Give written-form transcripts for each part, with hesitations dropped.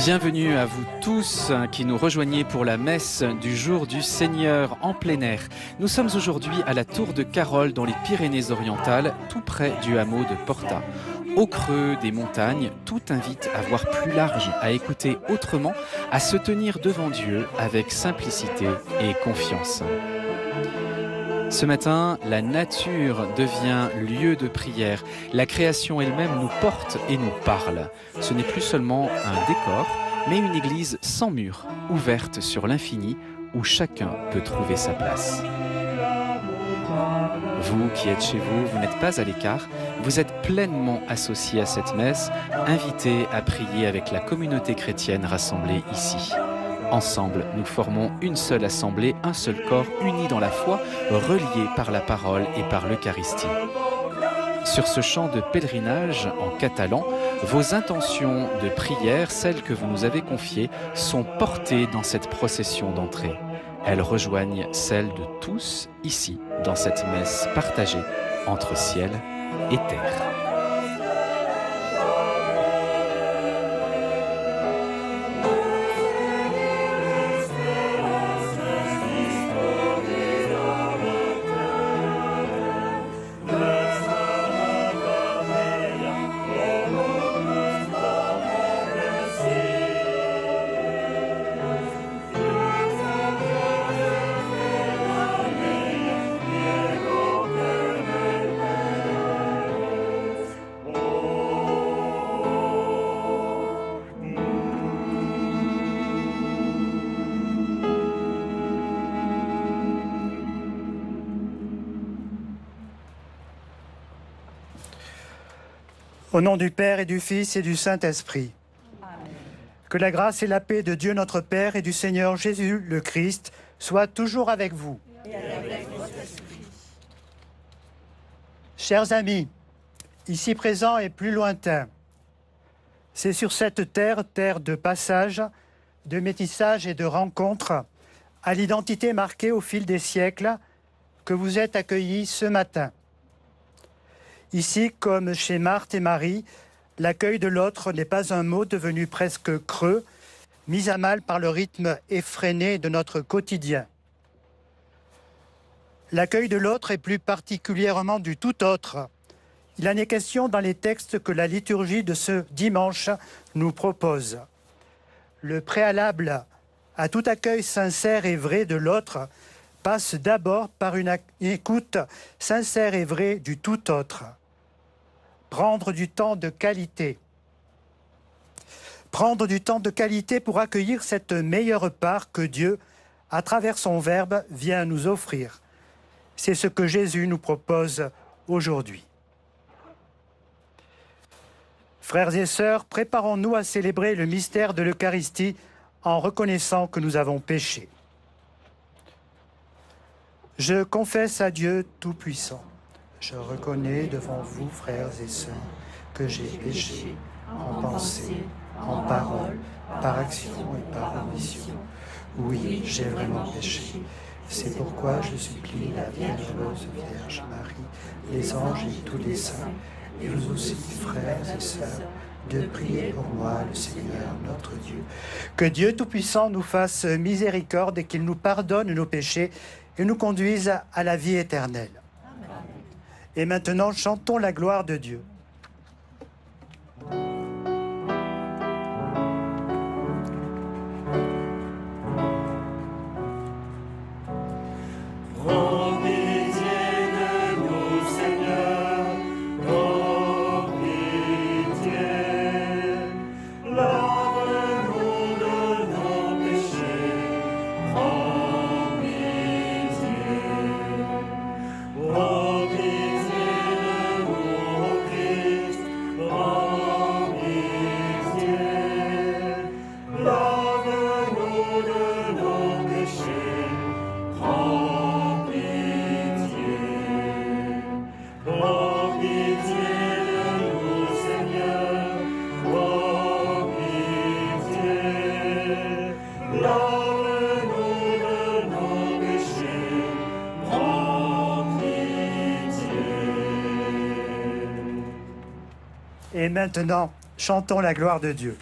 Bienvenue à vous tous qui nous rejoignez pour la messe du jour du Seigneur en plein air. Nous sommes aujourd'hui à la Tour de Carol dans les Pyrénées-Orientales, tout près du hameau de Porta. Au creux des montagnes, tout invite à voir plus large, à écouter autrement, à se tenir devant Dieu avec simplicité et confiance. Ce matin, la nature devient lieu de prière. La création elle-même nous porte et nous parle. Ce n'est plus seulement un décor, mais une église sans mur, ouverte sur l'infini, où chacun peut trouver sa place. Vous qui êtes chez vous, vous n'êtes pas à l'écart, vous êtes pleinement associés à cette messe, invités à prier avec la communauté chrétienne rassemblée ici. Ensemble, nous formons une seule assemblée, un seul corps, unis dans la foi, reliés par la parole et par l'Eucharistie. Sur ce chant de pèlerinage en catalan, vos intentions de prière, celles que vous nous avez confiées, sont portées dans cette procession d'entrée. Elles rejoignent celles de tous ici, dans cette messe partagée entre ciel et terre. Au nom du Père et du Fils et du Saint-Esprit. Amen. Que la grâce et la paix de Dieu notre Père et du Seigneur Jésus le Christ soient toujours avec vous. Et avec votre esprit. Chers amis, ici présents et plus lointains, c'est sur cette terre, terre de passage, de métissage et de rencontre, à l'identité marquée au fil des siècles, que vous êtes accueillis ce matin. Ici, comme chez Marthe et Marie, l'accueil de l'autre n'est pas un mot devenu presque creux, mis à mal par le rythme effréné de notre quotidien. L'accueil de l'autre et plus particulièrement du tout autre. Il en est question dans les textes que la liturgie de ce dimanche nous propose. Le préalable à tout accueil sincère et vrai de l'autre passe d'abord par une écoute sincère et vraie du tout autre. Prendre du temps de qualité. Prendre du temps de qualité pour accueillir cette meilleure part que Dieu, à travers son Verbe, vient nous offrir. C'est ce que Jésus nous propose aujourd'hui. Frères et sœurs, préparons-nous à célébrer le mystère de l'Eucharistie en reconnaissant que nous avons péché. Je confesse à Dieu Tout-Puissant. Je reconnais devant vous, frères et sœurs, que j'ai péché en pensée, en parole, par action et par omission. Oui, j'ai vraiment péché. C'est pourquoi je supplie la bienheureuse Vierge Marie, les anges et tous les saints, et vous aussi, frères et sœurs, de prier pour moi, le Seigneur, notre Dieu. Que Dieu Tout-Puissant nous fasse miséricorde et qu'il nous pardonne nos péchés et nous conduise à la vie éternelle. Amen. Et maintenant, chantons la gloire de Dieu. Et maintenant, chantons la gloire de Dieu.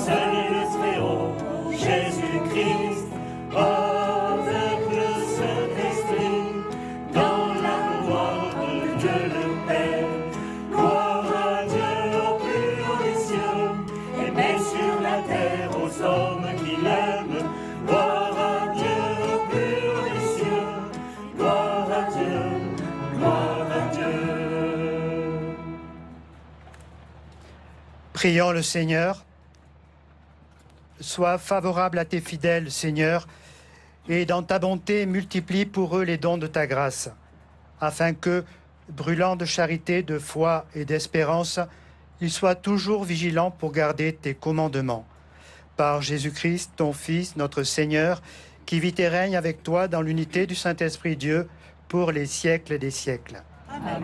Seigneur le Très-Haut, Jésus-Christ, avec le Saint-Esprit, dans la gloire de Dieu le Père. Gloire à Dieu au plus haut des cieux, et paix sur la terre aux hommes qui l'aiment. Gloire à Dieu au plus haut des cieux, gloire à Dieu, gloire à Dieu. Prions le Seigneur. Sois favorable à tes fidèles, Seigneur, et dans ta bonté multiplie pour eux les dons de ta grâce, afin que, brûlant de charité, de foi et d'espérance, ils soient toujours vigilants pour garder tes commandements. Par Jésus-Christ, ton Fils, notre Seigneur, qui vit et règne avec toi dans l'unité du Saint-Esprit Dieu pour les siècles des siècles. Amen.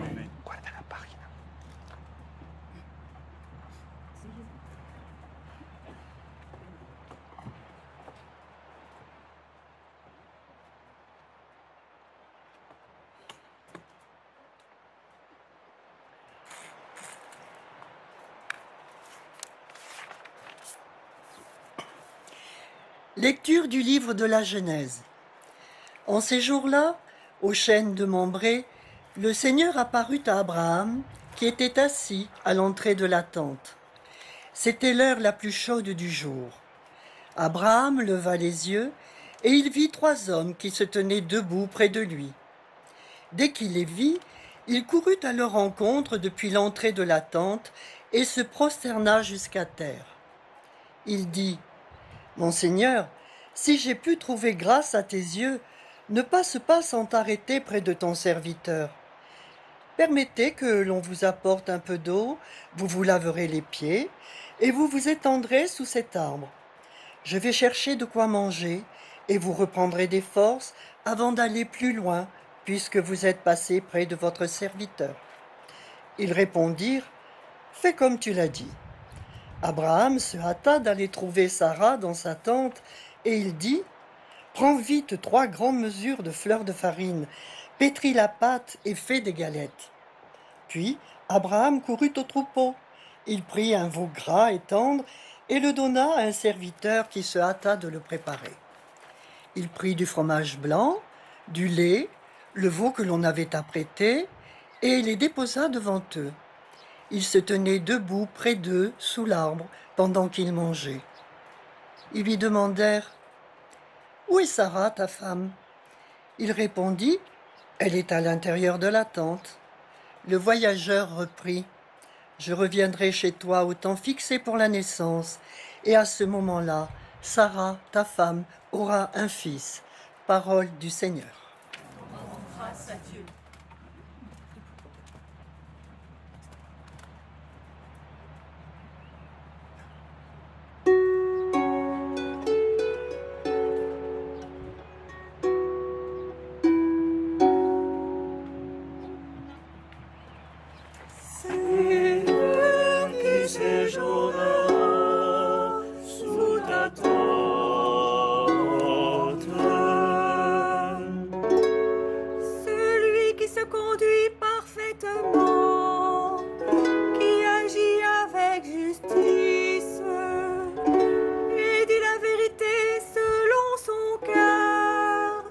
Lecture du livre de la Genèse. En ces jours-là, au chêne de Mambré, le Seigneur apparut à Abraham, qui était assis à l'entrée de la tente. C'était l'heure la plus chaude du jour. Abraham leva les yeux, et il vit 3 hommes qui se tenaient debout près de lui. Dès qu'il les vit, il courut à leur rencontre depuis l'entrée de la tente et se prosterna jusqu'à terre. Il dit: Mon Seigneur, si j'ai pu trouver grâce à tes yeux, ne passe pas sans t'arrêter près de ton serviteur. Permettez que l'on vous apporte un peu d'eau, vous vous laverez les pieds, et vous vous étendrez sous cet arbre. Je vais chercher de quoi manger, et vous reprendrez des forces avant d'aller plus loin, puisque vous êtes passé près de votre serviteur. Ils répondirent: Fais comme tu l'as dit. Abraham se hâta d'aller trouver Sarah dans sa tente, et il dit: Prends vite 3 grandes mesures de fleur de farine, pétris la pâte et fais des galettes. Puis Abraham courut au troupeau. Il prit un veau gras et tendre et le donna à un serviteur qui se hâta de le préparer. Il prit du fromage blanc, du lait, le veau que l'on avait apprêté, et les déposa devant eux. Ils se tenaient debout près d'eux sous l'arbre pendant qu'ils mangeaient. Ils lui demandèrent: Où est Sarah, ta femme? Il répondit: Elle est à l'intérieur de la tente. Le voyageur reprit: Je reviendrai chez toi au temps fixé pour la naissance, et à ce moment-là, Sarah, ta femme, aura un fils. Parole du Seigneur. Grâce à Dieu. Seigneur qui séjournera sous ta tente, Celui qui se conduit parfaitement, qui agit avec justice et dit la vérité selon son cœur,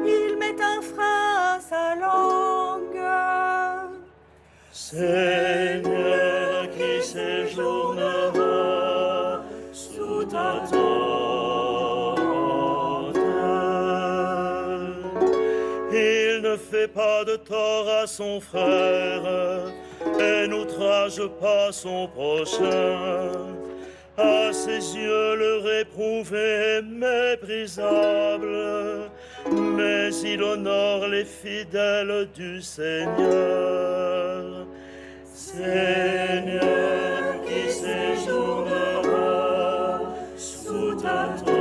il met un frein à sa langue. Seigneur qui séjournera sous ta tente. Il ne fait pas de tort à son frère et n'outrage pas son prochain. À ses yeux, le réprouvé est méprisable, mais il honore les fidèles du Seigneur. Seigneur qui séjournera sous ta tente.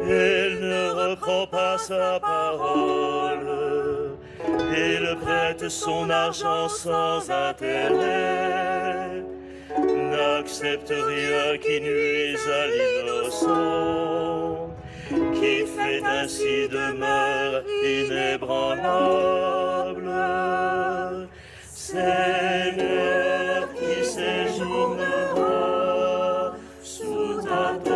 Il ne reprend pas sa parole, il prête son argent sans intérêt, n'accepte rien qui nuise à l'innocent, qui fait ainsi demeure inébranlable. Seigneur qui séjournera sous ta tente.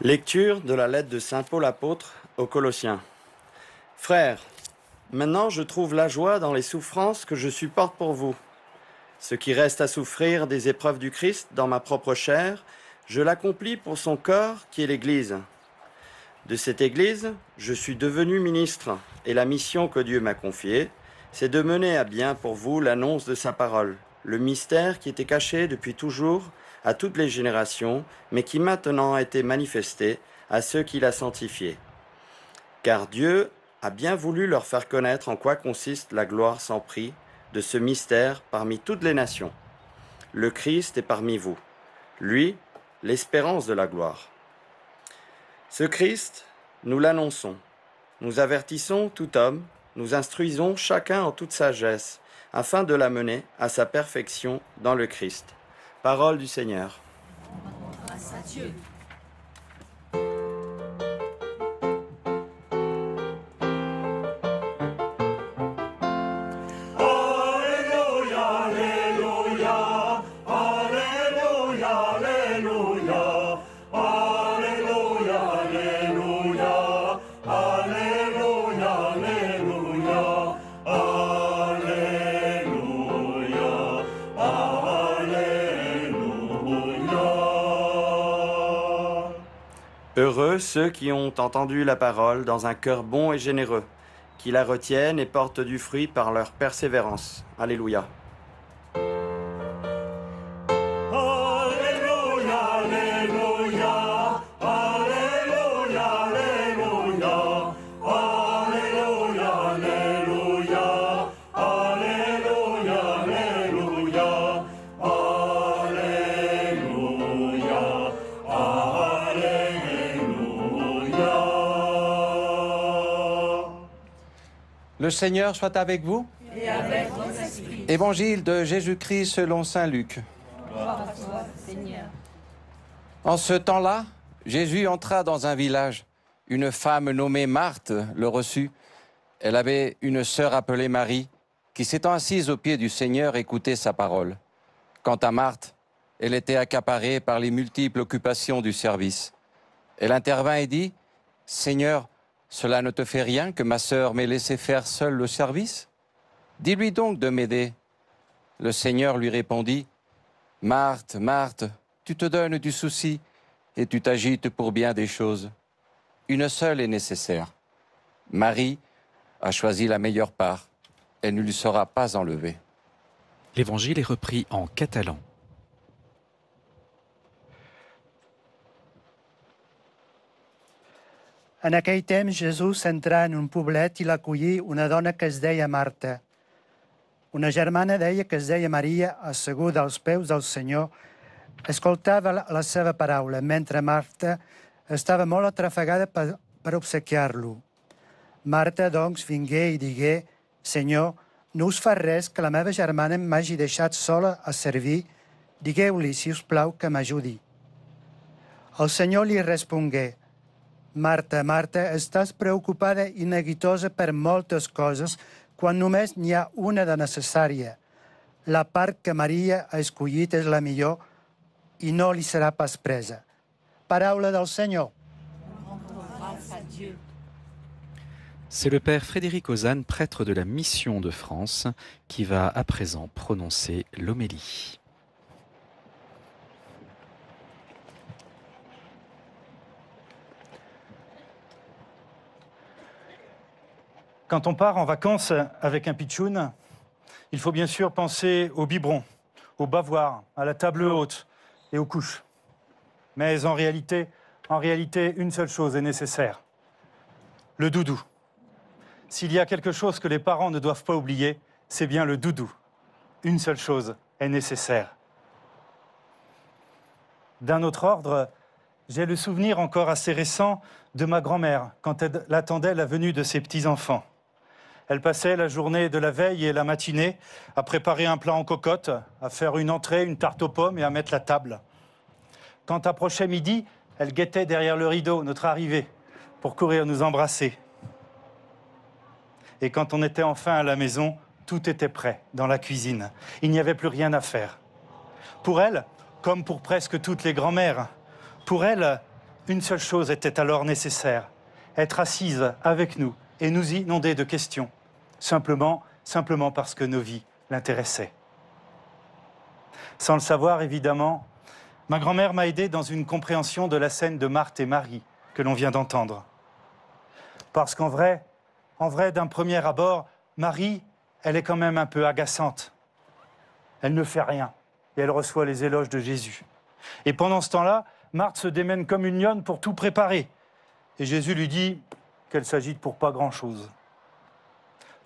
Lecture de la lettre de saint Paul apôtre aux Colossiens. Frères, maintenant je trouve la joie dans les souffrances que je supporte pour vous. Ce qui reste à souffrir des épreuves du Christ dans ma propre chair, je l'accomplis pour son corps qui est l'Église. De cette Église, je suis devenu ministre et la mission que Dieu m'a confiée, c'est de mener à bien pour vous l'annonce de sa parole, le mystère qui était caché depuis toujours à toutes les générations, mais qui maintenant a été manifesté à ceux qu'il a sanctifiés. Car Dieu a bien voulu leur faire connaître en quoi consiste la gloire sans prix de ce mystère parmi toutes les nations. Le Christ est parmi vous, lui, l'espérance de la gloire. Ce Christ, nous l'annonçons, nous avertissons tout homme, nous instruisons chacun en toute sagesse, afin de l'amener à sa perfection dans le Christ. Parole du Seigneur. Grâce à Dieu. Heureux ceux qui ont entendu la parole dans un cœur bon et généreux, qui la retiennent et portent du fruit par leur persévérance. Alléluia. Le Seigneur soit avec vous. Et avec ton esprit. Évangile de Jésus-Christ selon saint Luc. Gloire à toi, Seigneur. En ce temps-là, Jésus entra dans un village. Une femme nommée Marthe le reçut. Elle avait une sœur appelée Marie, qui s'étant assise aux pieds du Seigneur écoutait sa parole. Quant à Marthe, elle était accaparée par les multiples occupations du service. Elle intervint et dit, « Seigneur, cela ne te fait rien que ma sœur m'ait laissé faire seule le service? Dis-lui donc de m'aider. » Le Seigneur lui répondit, « Marthe, Marthe, tu te donnes du souci et tu t'agites pour bien des choses. Une seule est nécessaire. Marie a choisi la meilleure part. Elle ne lui sera pas enlevée. » L'évangile est repris en catalan. En aquell temps, Jesús entrà en un poblet i l'acollí una dona que es deia Marta. Una germana d'ella que es deia Maria, asseguda als peus del Senyor, escoltava la seva paraula, mentre Marta estava molt atrafegada per obsequiar-lo. Marta, doncs, vingué i digué, Senyor, no us fa res que la meva germana m'hagi deixat sola a servir? Digueu-li, si us plau, que m'ajudi. El Senyor li respongué, Marta, Marta, estàs preocupada i neguitosa per moltes coses quan només n'hi ha una de necessària. La part que Maria ha escollit és la millor i no li serà pas presa. Paraula del Senyor. Grâce à Dieu. C'est le père Frédéric Ozanne, prêtre de la Mission de France, qui va à présent prononcer l'homélie. Quand on part en vacances avec un pitchoun, il faut bien sûr penser au biberon, au bavoir, à la table haute et aux couches. Mais en réalité, une seule chose est nécessaire. Le doudou. S'il y a quelque chose que les parents ne doivent pas oublier, c'est bien le doudou. Une seule chose est nécessaire. D'un autre ordre, j'ai le souvenir encore assez récent de ma grand-mère quand elle attendait la venue de ses petits-enfants. Elle passait la journée de la veille et la matinée à préparer un plat en cocotte, à faire une entrée, une tarte aux pommes et à mettre la table. Quand approchait midi, elle guettait derrière le rideau notre arrivée pour courir nous embrasser. Et quand on était enfin à la maison, tout était prêt dans la cuisine. Il n'y avait plus rien à faire. Pour elle, comme pour presque toutes les grand-mères, pour elle, une seule chose était alors nécessaire, être assise avec nous et nous inonder de questions, simplement parce que nos vies l'intéressaient. Sans le savoir, évidemment, ma grand-mère m'a aidé dans une compréhension de la scène de Marthe et Marie que l'on vient d'entendre. Parce qu'en vrai, d'un premier abord, Marie, elle est quand même un peu agaçante. Elle ne fait rien et elle reçoit les éloges de Jésus. Et pendant ce temps-là, Marthe se démène comme une lionne pour tout préparer. Et Jésus lui dit qu'elle s'agite pour pas grand-chose.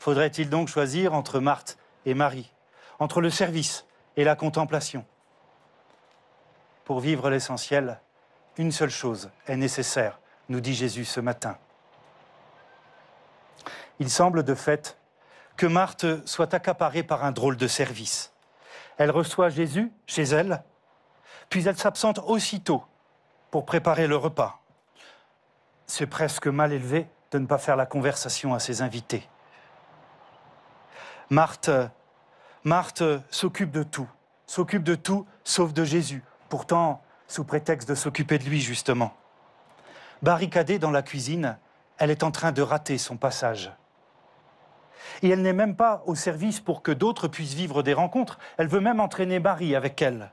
Faudrait-il donc choisir entre Marthe et Marie, entre le service et la contemplation? Pour vivre l'essentiel, une seule chose est nécessaire, nous dit Jésus ce matin. Il semble de fait que Marthe soit accaparée par un drôle de service. Elle reçoit Jésus chez elle, puis elle s'absente aussitôt pour préparer le repas. C'est presque mal élevé de ne pas faire la conversation à ses invités. Marthe s'occupe de tout sauf de Jésus, pourtant sous prétexte de s'occuper de lui justement. Barricadée dans la cuisine, elle est en train de rater son passage. Et elle n'est même pas au service pour que d'autres puissent vivre des rencontres. Elle veut même entraîner Marie avec elle.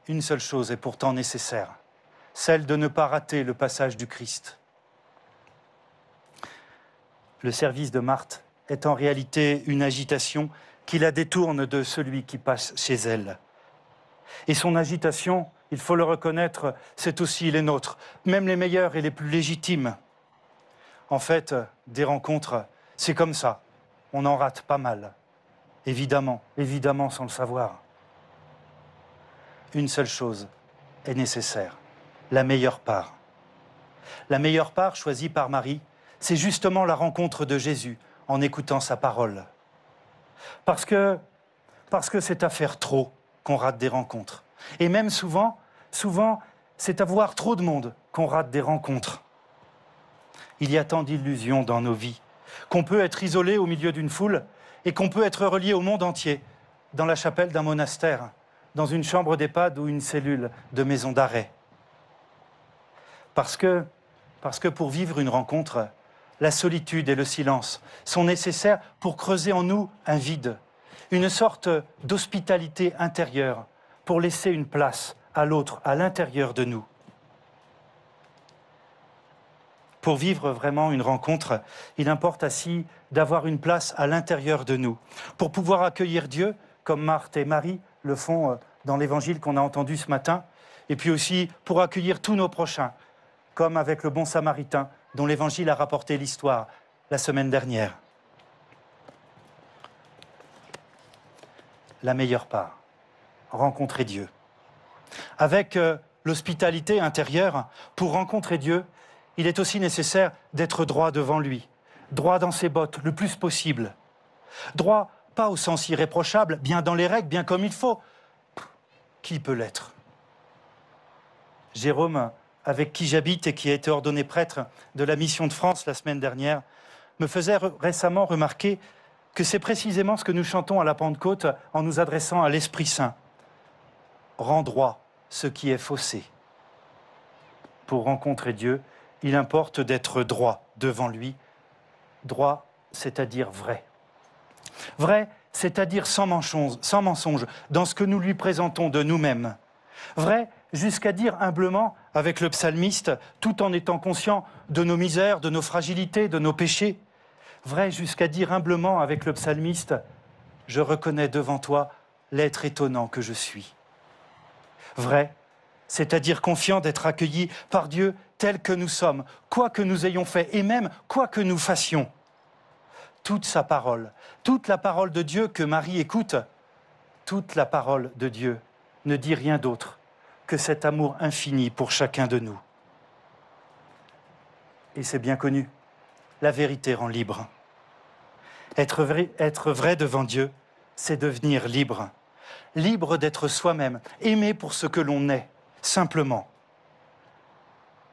Une seule chose est pourtant nécessaire, celle de ne pas rater le passage du Christ. Le service de Marthe est en réalité une agitation qui la détourne de celui qui passe chez elle. Et son agitation, il faut le reconnaître, c'est aussi les nôtres, même les meilleures et les plus légitimes. En fait, des rencontres, c'est comme ça, on en rate pas mal. Évidemment sans le savoir. Une seule chose est nécessaire, la meilleure part. La meilleure part choisie par Marie, c'est justement la rencontre de Jésus en écoutant sa parole. Parce que c'est à faire trop qu'on rate des rencontres. Et même souvent, c'est à voir trop de monde qu'on rate des rencontres. Il y a tant d'illusions dans nos vies, qu'on peut être isolé au milieu d'une foule et qu'on peut être relié au monde entier, dans la chapelle d'un monastère, dans une chambre d'EHPAD ou une cellule de maison d'arrêt. Parce que pour vivre une rencontre, la solitude et le silence sont nécessaires pour creuser en nous un vide, une sorte d'hospitalité intérieure pour laisser une place à l'autre, à l'intérieur de nous. Pour vivre vraiment une rencontre, il importe ainsi d'avoir une place à l'intérieur de nous, pour pouvoir accueillir Dieu, comme Marthe et Marie le font dans l'évangile qu'on a entendu ce matin, et puis aussi pour accueillir tous nos prochains, comme avec le bon Samaritain, dont l'évangile a rapporté l'histoire la semaine dernière. La meilleure part, rencontrer Dieu. Avec l'hospitalité intérieure, pour rencontrer Dieu, il est aussi nécessaire d'être droit devant lui, droit dans ses bottes, le plus possible. Droit, pas au sens irréprochable, bien dans les règles, bien comme il faut. Qui peut l'être? Jérôme, avec qui j'habite et qui a été ordonné prêtre de la Mission de France la semaine dernière, me faisait récemment remarquer que c'est précisément ce que nous chantons à la Pentecôte en nous adressant à l'Esprit Saint. Rends droit ce qui est faussé. Pour rencontrer Dieu, il importe d'être droit devant lui. Droit, c'est-à-dire vrai. Vrai, c'est-à-dire sans mensonge, dans ce que nous lui présentons de nous-mêmes. Vrai, jusqu'à dire humblement, avec le psalmiste, tout en étant conscient de nos misères, de nos fragilités, de nos péchés. Vrai, jusqu'à dire humblement, avec le psalmiste, « Je reconnais devant toi l'être étonnant que je suis. » Vrai, c'est-à-dire confiant d'être accueillis par Dieu tel que nous sommes, quoi que nous ayons fait et même quoi que nous fassions. Toute sa parole, toute la parole de Dieu que Marie écoute, toute la parole de Dieu ne dit rien d'autre que cet amour infini pour chacun de nous. Et c'est bien connu, la vérité rend libre. Être vrai devant Dieu, c'est devenir libre. Libre d'être soi-même, aimé pour ce que l'on est, simplement.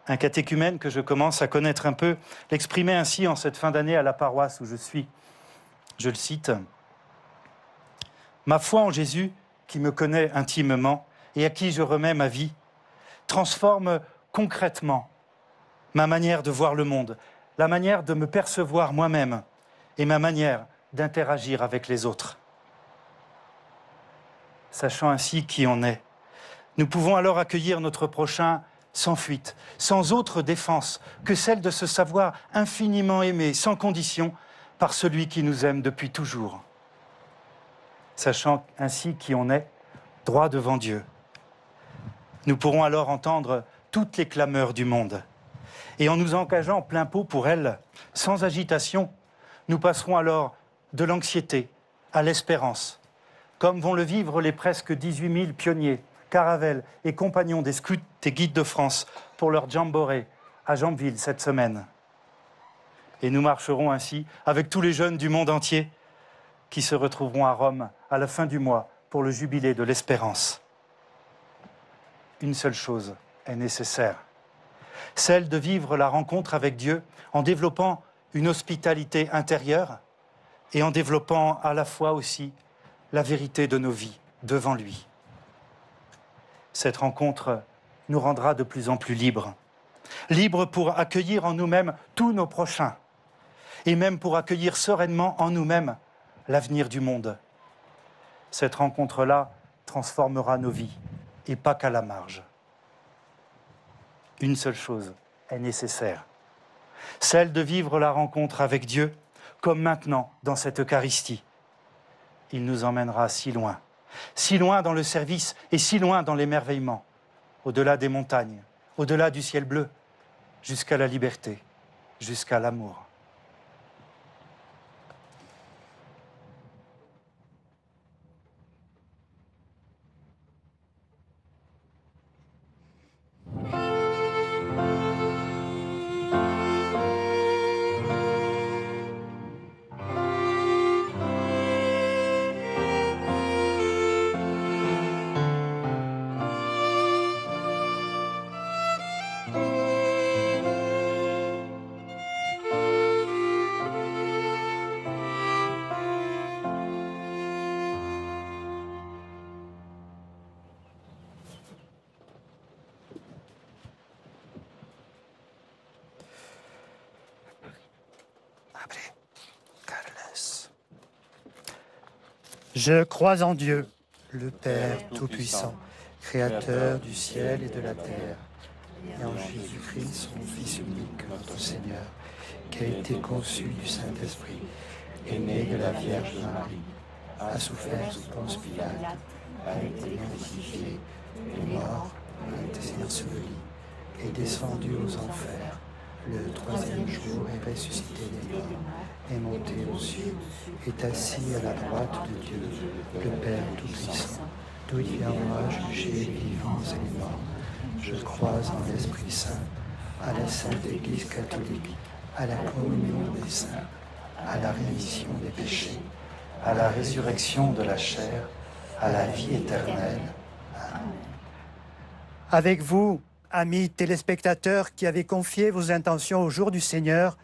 Un catéchumène que je commence à connaître un peu l'exprimait ainsi en cette fin d'année à la paroisse où je suis. Je le cite. « Ma foi en Jésus, qui me connaît intimement et à qui je remets ma vie, transforme concrètement ma manière de voir le monde, la manière de me percevoir moi-même et ma manière d'interagir avec les autres. Sachant ainsi qui on est, nous pouvons alors accueillir notre prochain sans fuite, sans autre défense que celle de se savoir infiniment aimé, sans condition, par celui qui nous aime depuis toujours. Sachant ainsi qui on est, droit devant Dieu, nous pourrons alors entendre toutes les clameurs du monde. Et en nous engageant plein pot pour elles, sans agitation, nous passerons alors de l'anxiété à l'espérance, comme vont le vivre les presque 18 000 pionniers, caravelles et compagnons des scouts et guides de France pour leur jamboree à Jambeville cette semaine. Et nous marcherons ainsi avec tous les jeunes du monde entier qui se retrouveront à Rome à la fin du mois pour le jubilé de l'espérance. Une seule chose est nécessaire, celle de vivre la rencontre avec Dieu en développant une hospitalité intérieure et en développant à la fois aussi la vérité de nos vies devant lui. Cette rencontre nous rendra de plus en plus libres. Libres pour accueillir en nous-mêmes tous nos prochains et même pour accueillir sereinement en nous-mêmes l'avenir du monde. Cette rencontre-là transformera nos vies et pas qu'à la marge. Une seule chose est nécessaire, celle de vivre la rencontre avec Dieu comme maintenant dans cette Eucharistie. Il nous emmènera si loin dans le service et si loin dans l'émerveillement, au-delà des montagnes, au-delà du ciel bleu, jusqu'à la liberté, jusqu'à l'amour. Je crois en Dieu, le Père Tout-Puissant, Créateur du ciel et de la terre, et en Jésus-Christ, son Fils unique, notre Seigneur, qui a été conçu du Saint-Esprit, est né de la Vierge Marie, a souffert sous Ponce Pilate, a été crucifié, est mort, a été enseveli, est descendu aux enfers, le troisième jour est ressuscité des morts, est monté aux cieux, est assis à la droite de Dieu, le Père Tout-Puissant, d'où il viendra juger les vivants et les morts. Je crois en l'Esprit Saint, à la Sainte Église catholique, à la communion des saints, à la rémission des péchés, à la résurrection de la chair, à la vie éternelle. Amen. Avec vous, amis téléspectateurs qui avez confié vos intentions au jour du Seigneur,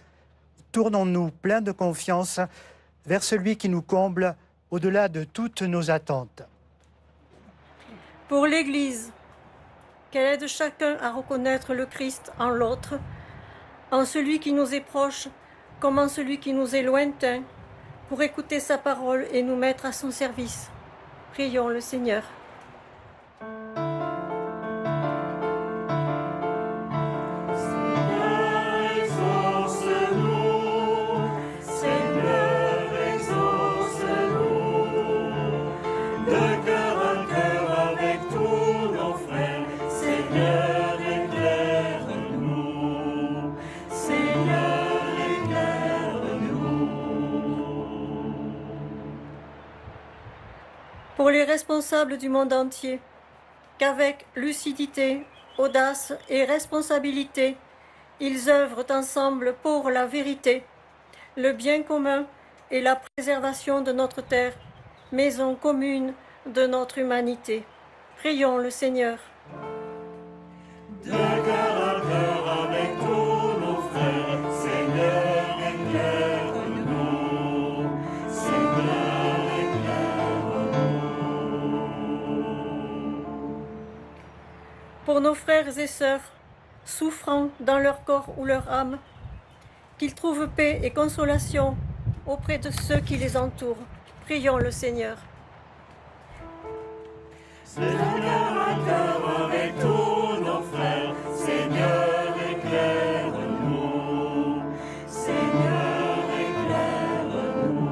tournons-nous pleins de confiance vers celui qui nous comble au-delà de toutes nos attentes. Pour l'Église, qu'elle aide chacun à reconnaître le Christ en l'autre, en celui qui nous est proche comme en celui qui nous est lointain, pour écouter sa parole et nous mettre à son service. Prions le Seigneur. Pour les responsables du monde entier, qu'avec lucidité, audace et responsabilité, ils œuvrent ensemble pour la vérité, le bien commun et la préservation de notre terre, maison commune de notre humanité. Prions le Seigneur. De cœur à cœur avec tous nos frères, Seigneur, éclaire-nous. Seigneur, éclaire-nous. Pour nos frères et sœurs, souffrant dans leur corps ou leur âme, qu'ils trouvent paix et consolation auprès de ceux qui les entourent. Prions le Seigneur. De cœur à cœur avec tous nos frères, Seigneur, éclaire-nous. Seigneur, éclaire-nous.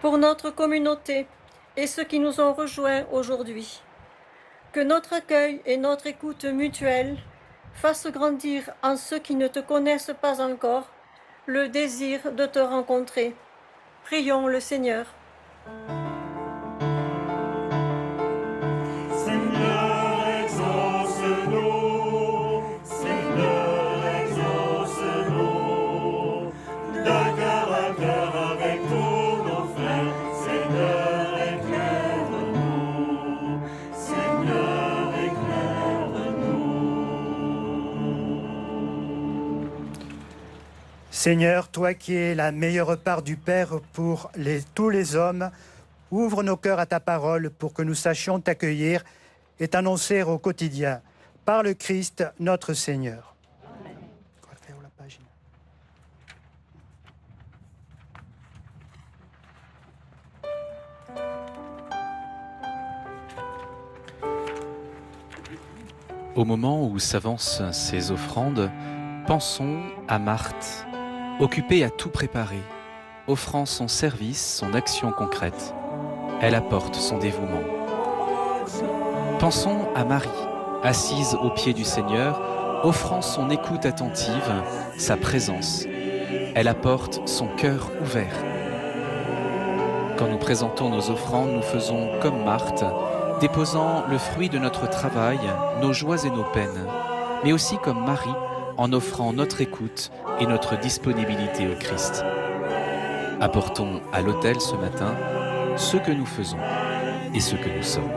Pour notre communauté et ceux qui nous ont rejoints aujourd'hui, que notre accueil et notre écoute mutuelle fassent grandir en ceux qui ne te connaissent pas encore le désir de te rencontrer. Prions le Seigneur. Seigneur, exauce-nous. Seigneur, exauce-nous. De cœur à cœur avec tous nos frères, Seigneur, éclaire-nous. Seigneur, éclaire-nous. Seigneur, toi qui es la meilleure part du Père pour tous les hommes, ouvre nos cœurs à ta parole pour que nous sachions t'accueillir et t'annoncer au quotidien. Par le Christ, notre Seigneur. Au moment où s'avancent ces offrandes, pensons à Marthe, occupée à tout préparer, offrant son service, son action concrète. Elle apporte son dévouement. Pensons à Marie, assise aux pieds du Seigneur, offrant son écoute attentive, sa présence. Elle apporte son cœur ouvert. Quand nous présentons nos offrandes, nous faisons comme Marthe, déposant le fruit de notre travail, nos joies et nos peines, mais aussi comme Marie, en offrant notre écoute et notre disponibilité au Christ. Apportons à l'autel ce matin ce que nous faisons et ce que nous sommes.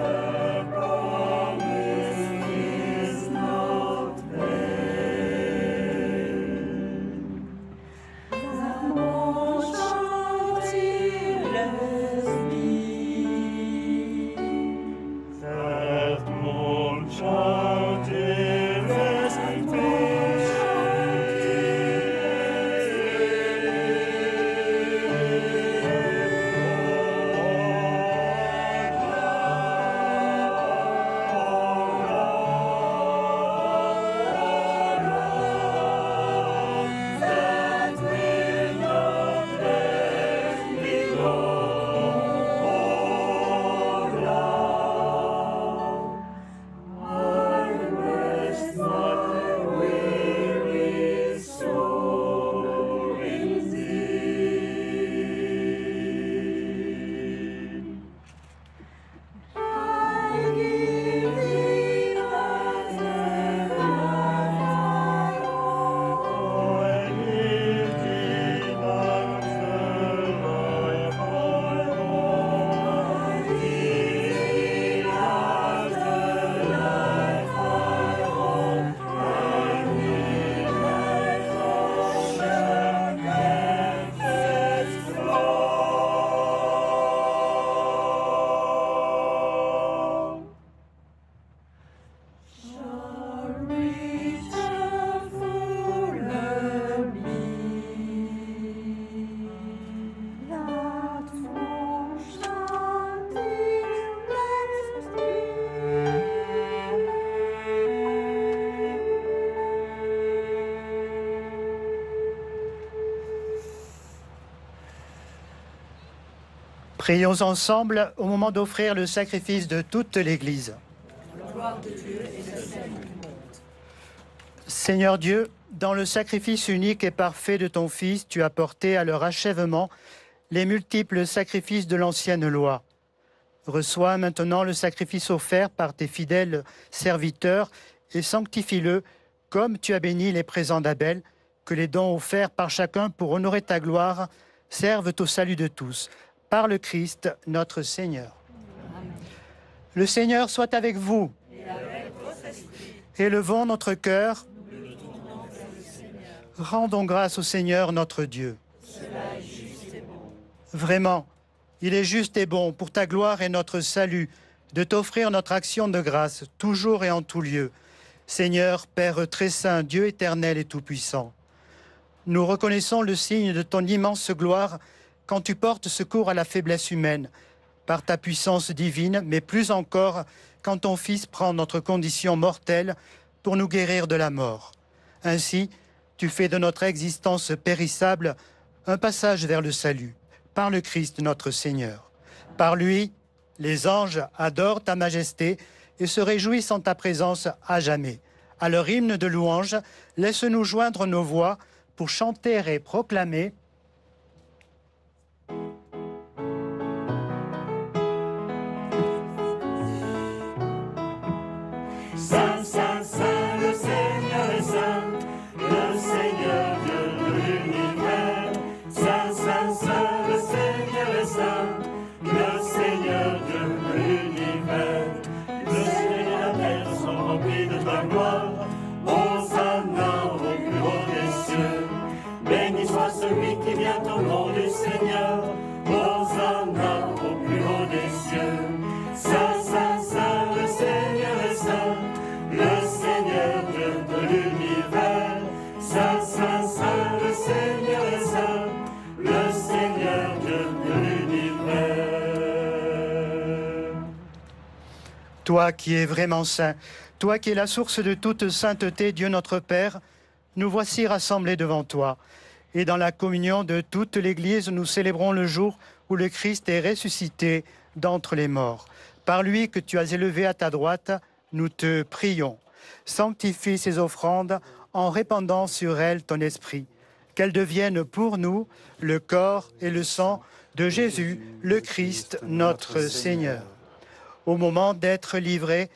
Prions ensemble au moment d'offrir le sacrifice de toute l'Église. Seigneur Dieu, dans le sacrifice unique et parfait de ton Fils, tu as porté à leur achèvement les multiples sacrifices de l'ancienne loi. Reçois maintenant le sacrifice offert par tes fidèles serviteurs et sanctifie-le comme tu as béni les présents d'Abel, que les dons offerts par chacun pour honorer ta gloire servent au salut de tous. Par le Christ, notre Seigneur. Amen. Le Seigneur soit avec vous. Et avec votre esprit. Élevons notre cœur. Rendons grâce au Seigneur notre Dieu. Cela est juste et bon. Vraiment, il est juste et bon pour ta gloire et notre salut de t'offrir notre action de grâce, toujours et en tout lieu. Seigneur, Père très saint, Dieu éternel et tout-puissant, nous reconnaissons le signe de ton immense gloire quand tu portes secours à la faiblesse humaine, par ta puissance divine, mais plus encore quand ton Fils prend notre condition mortelle pour nous guérir de la mort. Ainsi, tu fais de notre existence périssable un passage vers le salut, par le Christ notre Seigneur. Par lui, les anges adorent ta majesté et se réjouissent en ta présence à jamais. À leur hymne de louange, laisse-nous joindre nos voix pour chanter et proclamer Saint, Saint, Saint, le Seigneur est saint, le Seigneur Dieu de l'univers. Saint, Saint, Saint, le Seigneur est saint, le Seigneur Dieu de l'univers. Le ciel et la terre sont remplis de ta gloire. Hosanna au plus haut des cieux. Béni soit celui qui vient au nom du Seigneur. Hosanna au plus haut des cieux. Saint, Saint, Saint, le Seigneur est saint, le Seigneur Dieu de l'univers. Saint, Saint, Saint, le Seigneur est saint, le Seigneur Dieu de l'univers. Toi qui es vraiment saint, toi qui es la source de toute sainteté, Dieu notre Père, nous voici rassemblés devant toi. Et dans la communion de toute l'Église, nous célébrons le jour où le Christ est ressuscité d'entre les morts. Par lui que tu as élevé à ta droite, nous te prions. Sanctifie ces offrandes en répandant sur elles ton esprit. Qu'elles deviennent pour nous le corps et le sang de Jésus, le Christ, notre Seigneur. Au moment d'être livré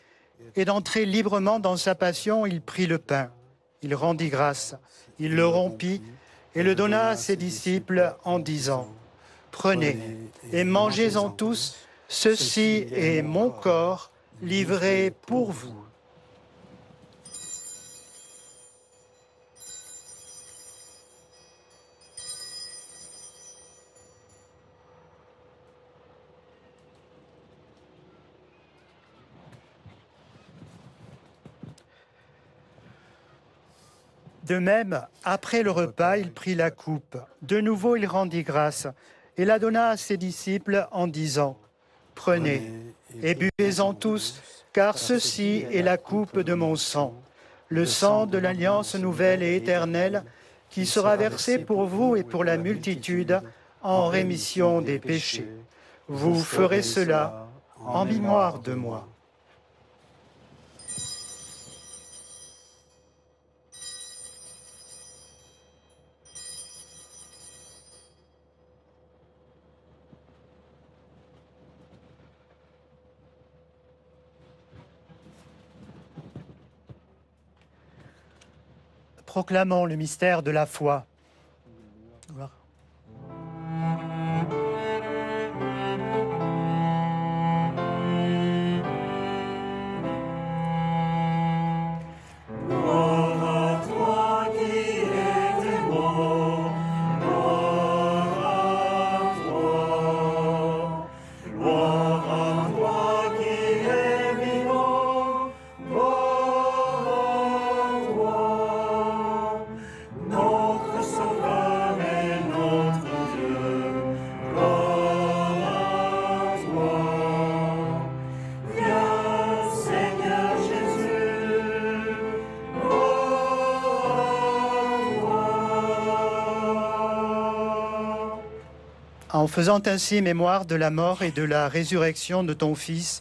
et d'entrer librement dans sa passion, il prit le pain. Il rendit grâce. Il le rompit et le donna à ses disciples en disant « Prenez et mangez-en tous, ceci est mon corps livré pour vous. » De même, après le repas, il prit la coupe. De nouveau, il rendit grâce et la donna à ses disciples en disant « Prenez et buvez-en tous, car ceci est la coupe de mon sang, le sang de l'alliance nouvelle et éternelle, qui sera versé pour vous et pour la multitude en rémission des péchés. Vous ferez cela en mémoire de moi. » Proclamons le mystère de la foi. En faisant ainsi mémoire de la mort et de la résurrection de ton Fils,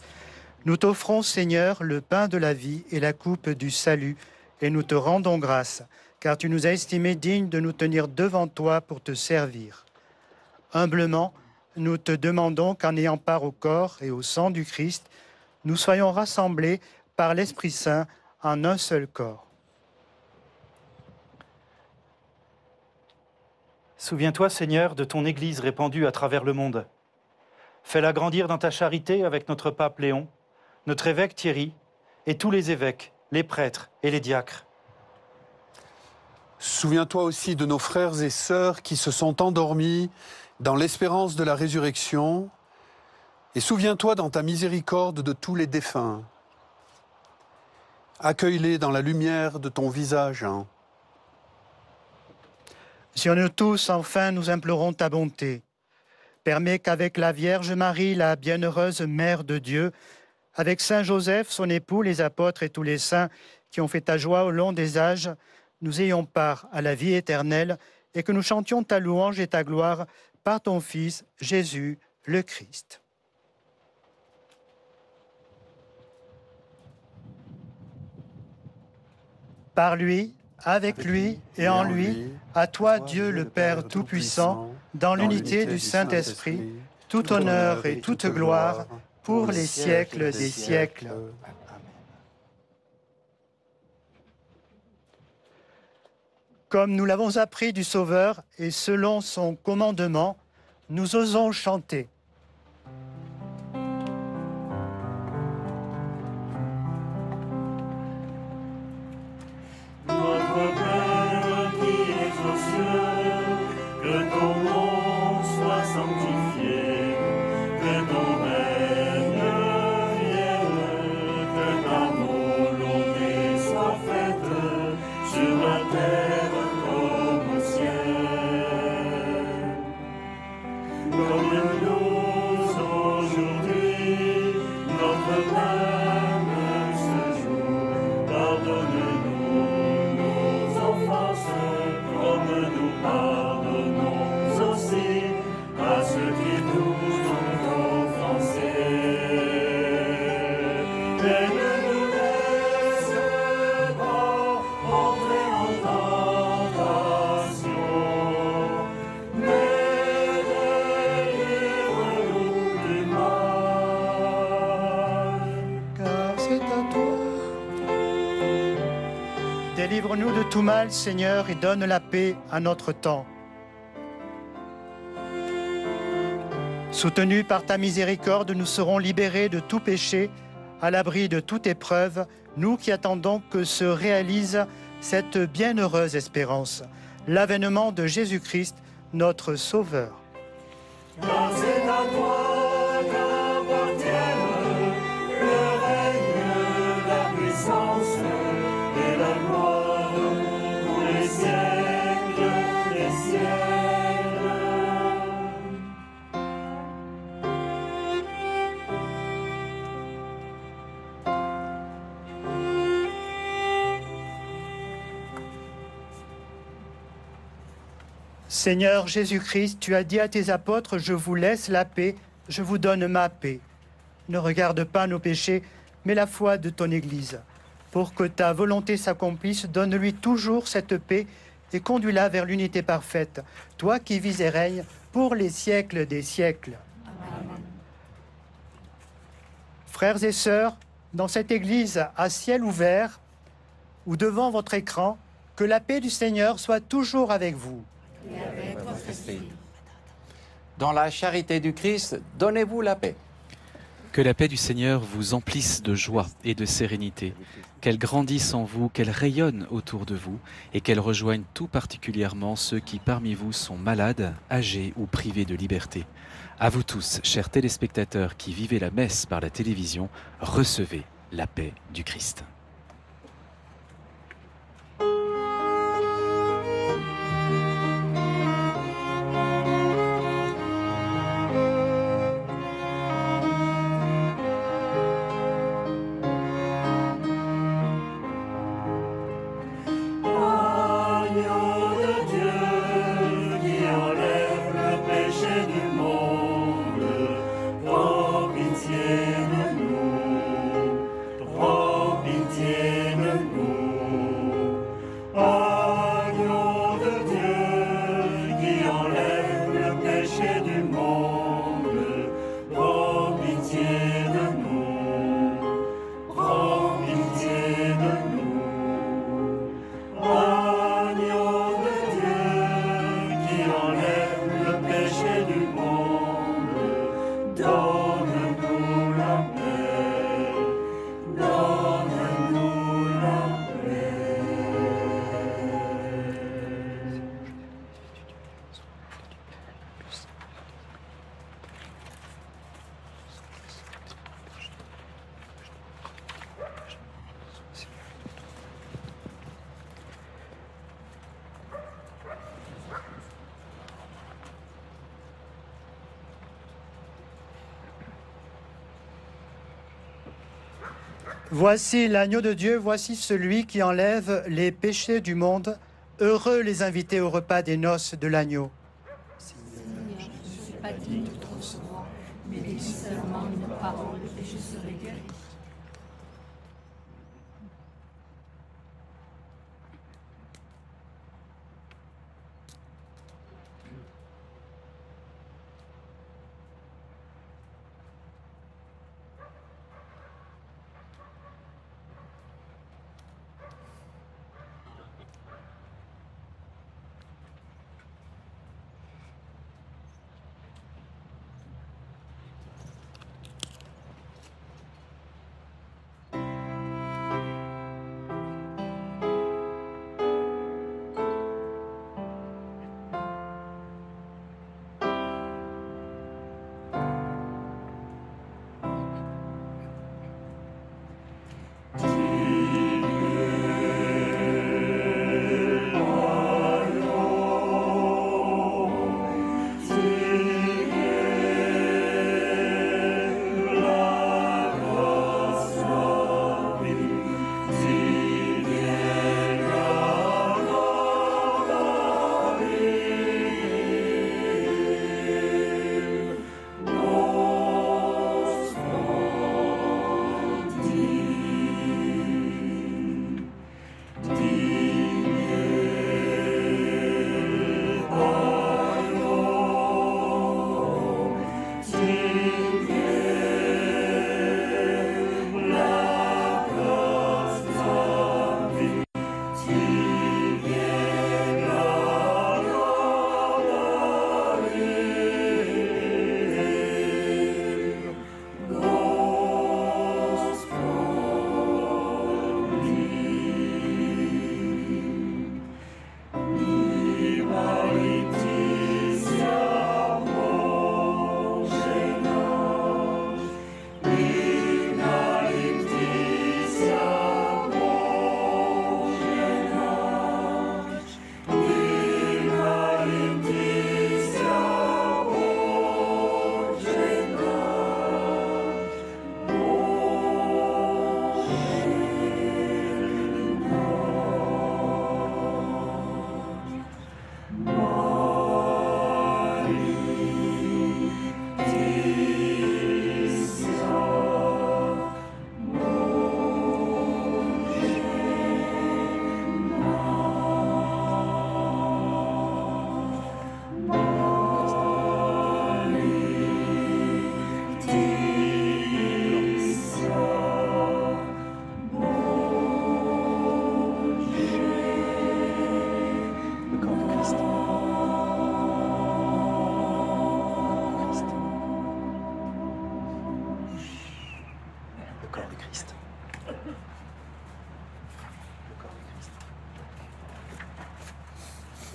nous t'offrons, Seigneur, le pain de la vie et la coupe du salut, et nous te rendons grâce, car tu nous as estimés dignes de nous tenir devant toi pour te servir. Humblement, nous te demandons qu'en ayant part au corps et au sang du Christ, nous soyons rassemblés par l'Esprit Saint en un seul corps. Souviens-toi, Seigneur, de ton Église répandue à travers le monde. Fais-la grandir dans ta charité avec notre pape Léon, notre évêque Thierry et tous les évêques, les prêtres et les diacres. Souviens-toi aussi de nos frères et sœurs qui se sont endormis dans l'espérance de la résurrection. Et souviens-toi dans ta miséricorde de tous les défunts. Accueille-les dans la lumière de ton visage. Sur nous tous, enfin, nous implorons ta bonté. Permets qu'avec la Vierge Marie, la bienheureuse Mère de Dieu, avec Saint Joseph, son époux, les apôtres et tous les saints qui ont fait ta joie au long des âges, nous ayons part à la vie éternelle et que nous chantions ta louange et ta gloire par ton Fils, Jésus, le Christ. Par lui, avec lui et en lui, à toi, Dieu le Père Tout-Puissant, dans l'unité du Saint-Esprit, tout honneur et toute gloire pour les siècles des siècles. Comme nous l'avons appris du Sauveur et selon son commandement, nous osons chanter. Notre Père qui es aux cieux, que ton nom soit sanctifié, que ton règne vienne, que ta volonté soit faite sur la terre comme au ciel. Donne-nous aujourd'hui notre pain de ce jour. Pardonne-nous nos offenses, comme nous pardonnons aussi à ceux qui nous ont offensés. Et ne nous laisse pas entrer en tentation, mais délivre-nous du mal. Car c'est à toi. Délivre-nous de tout mal, Seigneur, et donne la paix à notre temps. Soutenus par ta miséricorde, nous serons libérés de tout péché, à l'abri de toute épreuve, nous qui attendons que se réalise cette bienheureuse espérance, l'avènement de Jésus-Christ, notre Sauveur. Car c'est à toi qu'appartiennent le règne, la puissance et la gloire pour les siècles des siècles. Seigneur Jésus-Christ, tu as dit à tes apôtres, je vous laisse la paix, je vous donne ma paix. Ne regarde pas nos péchés, mais la foi de ton Église. Pour que ta volonté s'accomplisse, donne-lui toujours cette paix et conduis-la vers l'unité parfaite, toi qui vis et règnes pour les siècles des siècles. Amen. Frères et sœurs, dans cette Église à ciel ouvert ou devant votre écran, que la paix du Seigneur soit toujours avec vous. Et avec votre esprit. Dans la charité du Christ, donnez-vous la paix. Que la paix du Seigneur vous emplisse de joie et de sérénité, qu'elle grandisse en vous, qu'elle rayonne autour de vous et qu'elle rejoigne tout particulièrement ceux qui parmi vous sont malades, âgés ou privés de liberté. À vous tous, chers téléspectateurs qui vivez la messe par la télévision, recevez la paix du Christ. Agneau de Dieu qui enlève le péché du monde, prends pitié de nous, prends pitié Voici l'agneau de Dieu, voici celui qui enlève les péchés du monde. Heureux les invités au repas des noces de l'agneau. Seigneur, je ne suis pas digne de te recevoir, mais dis seulement une parole et je serai guéri.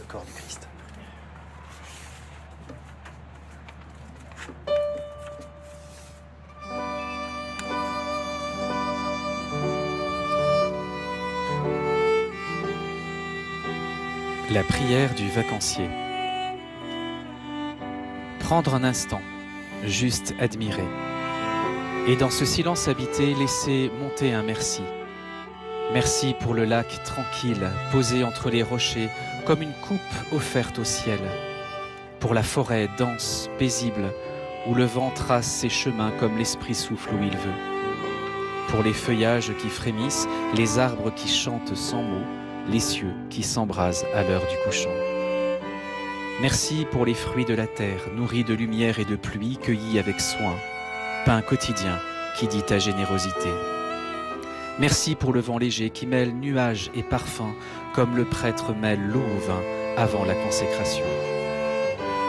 corps du Christ. La prière du vacancier. Prendre un instant, juste admirer. Et dans ce silence habité, laisser monter un merci. Merci pour le lac tranquille, posé entre les rochers, comme une coupe offerte au ciel. Pour la forêt dense, paisible, où le vent trace ses chemins comme l'esprit souffle où il veut. Pour les feuillages qui frémissent, les arbres qui chantent sans mots, les cieux qui s'embrasent à l'heure du couchant. Merci pour les fruits de la terre, nourris de lumière et de pluie, cueillis avec soin. Pain quotidien qui dit ta générosité. Merci pour le vent léger qui mêle nuages et parfums, comme le prêtre mêle l'eau au vin avant la consécration.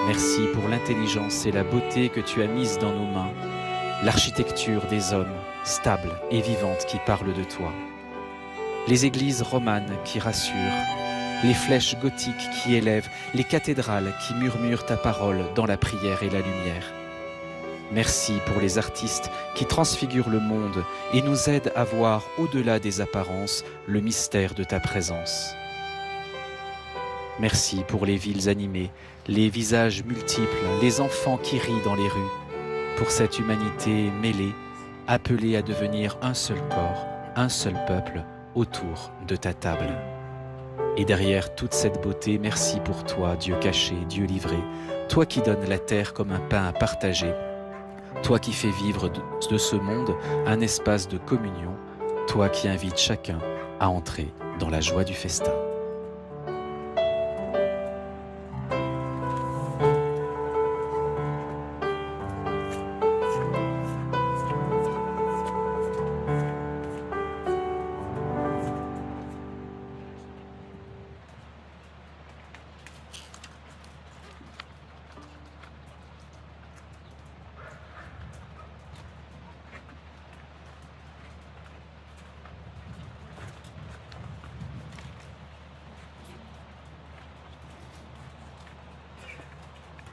Merci pour l'intelligence et la beauté que tu as mises dans nos mains, l'architecture des hommes, stable et vivante qui parle de toi. Les églises romanes qui rassurent, les flèches gothiques qui élèvent, les cathédrales qui murmurent ta parole dans la prière et la lumière. Merci pour les artistes qui transfigurent le monde et nous aident à voir au-delà des apparences le mystère de ta présence. Merci pour les villes animées, les visages multiples, les enfants qui rient dans les rues, pour cette humanité mêlée, appelée à devenir un seul corps, un seul peuple autour de ta table. Et derrière toute cette beauté, merci pour toi, Dieu caché, Dieu livré, toi qui donnes la terre comme un pain à partager, toi qui fais vivre de ce monde un espace de communion, toi qui invites chacun à entrer dans la joie du festin.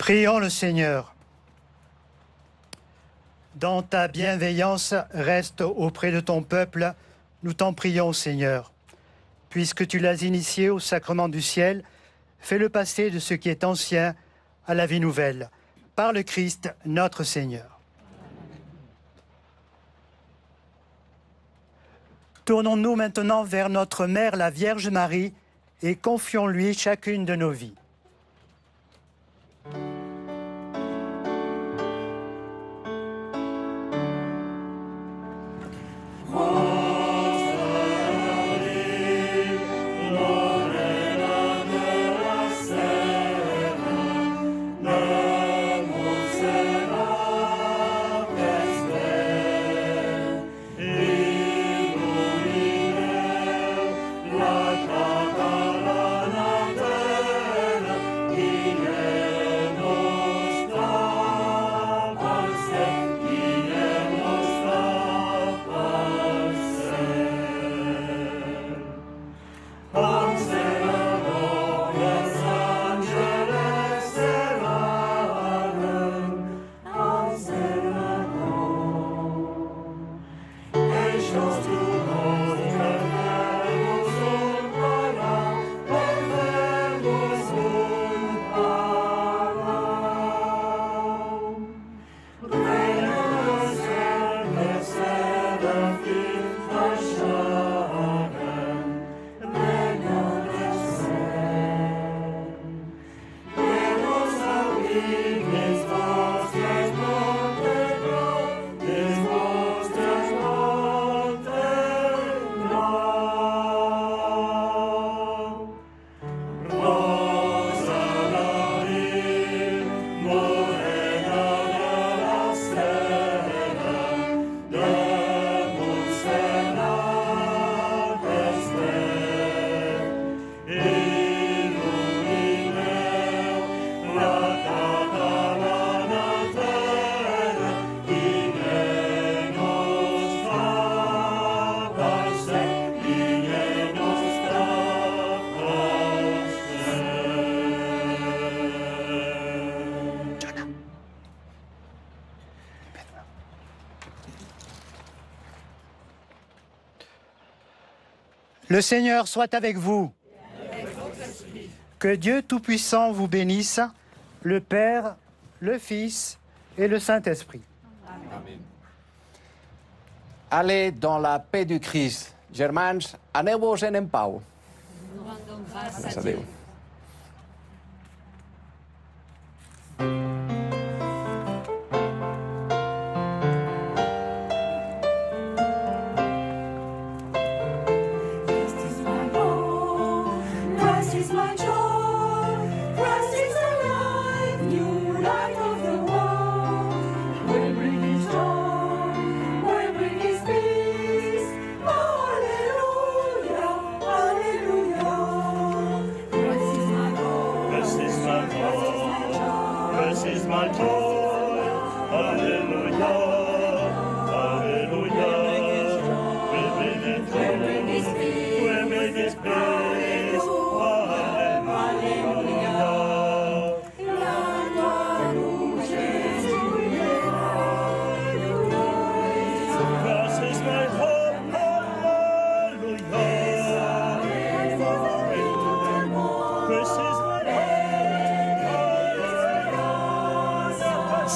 Prions le Seigneur. Dans ta bienveillance, reste auprès de ton peuple. Nous t'en prions, Seigneur. Puisque tu l'as initié au sacrement du ciel, fais-le passer de ce qui est ancien à la vie nouvelle. Par le Christ, notre Seigneur. Tournons-nous maintenant vers notre Mère, la Vierge Marie, et confions-lui chacune de nos vies. Le Seigneur soit avec vous. Que Dieu Tout-Puissant vous bénisse, le Père, le Fils et le Saint-Esprit. Amen. Allez dans la paix du Christ. Germans, aneu-vos en pau. Gràcies a Déu. Hallelujah.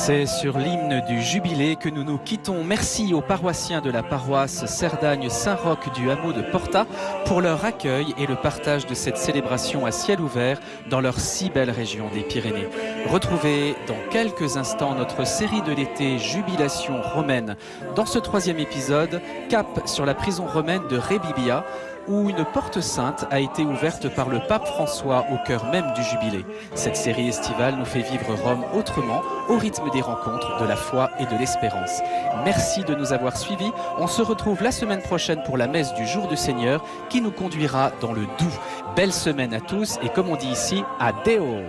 C'est sur l'hymne du Jubilé que nous nous quittons. Merci aux paroissiens de la paroisse Cerdagne Saint-Roch du hameau de Porta pour leur accueil et le partage de cette célébration à ciel ouvert dans leur si belle région des Pyrénées. Retrouvez dans quelques instants notre série de l'été Jubilation romaine. Dans ce 3e épisode, cap sur la prison romaine de Rebibbia, où une porte sainte a été ouverte par le pape François au cœur même du Jubilé. Cette série estivale nous fait vivre Rome autrement, au rythme des rencontres, de la foi et de l'espérance. Merci de nous avoir suivis. On se retrouve la semaine prochaine pour la messe du Jour du Seigneur qui nous conduira dans le Doubs. Belle semaine à tous et comme on dit ici, adeo!